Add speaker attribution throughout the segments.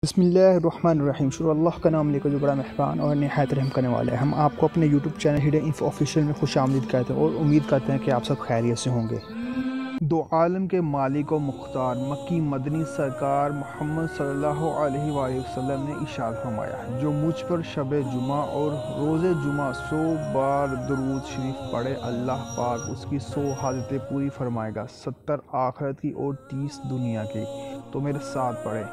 Speaker 1: بسم اللہ الرحمن الرحیم. شروع اللہ کا نام لے کر جو بڑا مہربان اور نہایت رحم کرنے والا ہے. ہم آپ کو اپنے YouTube channel hidden info official میں خوش آمدید کہتے ہیں اور امید کرتے ہیں کہ آپ سب خیریت سے ہوں گے. دو عالم کے مالک و مختار مکی مدنی سرکار محمد صلی اللہ علیہ وآلہ وسلم نے ارشاد فرمایا، جو مجھ پر شب جمعہ اور روز جمعہ 100 بار درود شریف پڑھے، اللہ پاک اس کی 100 حاجتیں پوری فرمائے گا، 70 آخرت کی اور 30 دنیا کی. تو میرے ساتھ پڑھے،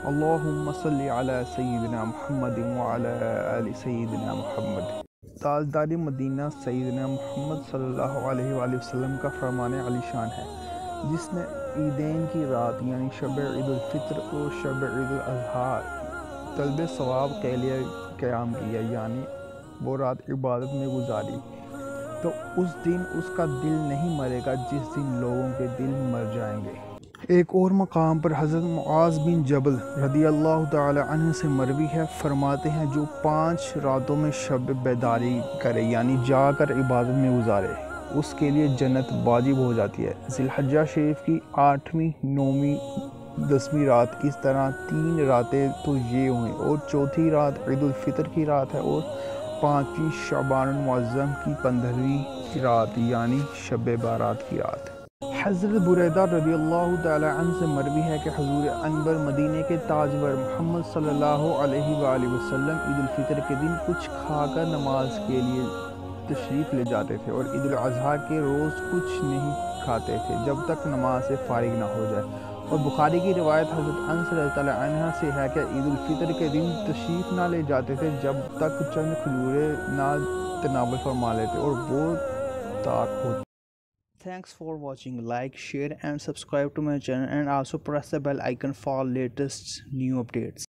Speaker 1: اللہم صلی علی سیدنا محمد وعلی آل سیدنا محمد. تاجدار مدینہ سیدنا محمد صلی اللہ علیہ وآلہ وسلم کا فرمان علی شان ہے، جس نے عیدین کی رات یعنی شب عید الفطر اور شب عید الاضحیٰ طلب ثواب کے لیے قیام کیا، یعنی وہ رات عبادت میں گزاری، تو اس دن اس کا دل نہیں مرے گا جس دن لوگوں کے دل مر جائیں گے. ایک اور مقام پر حضرت معاذ بن جبل رضی اللہ تعالی عنہ سے مروی ہے، فرماتے ہیں جو 5 راتوں میں شب بیداری کرے یعنی جا کر عبادت میں گزارے، اس کے لیے جنت واجب ہو جاتی ہے. ذی الحجہ شریف کی 8ویں 9ویں 10ویں رات، اس طرح 3 راتیں تو یہ ہوئیں، اور چوتھی رات عید الفطر کی رات ہے، اور 5ویں شعبان المعظم کی 15ویں رات یعنی شب بارات کی رات. حضرت بریدہ رضی اللہ تعالی عنہ سے مروی ہے کہ حضور انور مدینہ کے تاجور محمد صلی اللہ علیہ وآلہ وسلم عید الفطر کے دن کچھ کھا کر نماز کے لیے تشریف لے جاتے تھے، اور عید الاضحیٰ کے روز کچھ نہیں کھاتے تھے جب تک نماز سے فارغ نہ ہو جائے. اور بخاری کی روایت حضرت انس رضی اللہ عنہ سے ہے کہ عید الفطر کے دن تشریف نہ لے جاتے تھے جب تک چند کھجوریں نہ تناول فرما لیتے اور وہ تاک ہوتی. Thanks for watching. Like, share and subscribe to my channel, and also press the bell icon for latest new updates.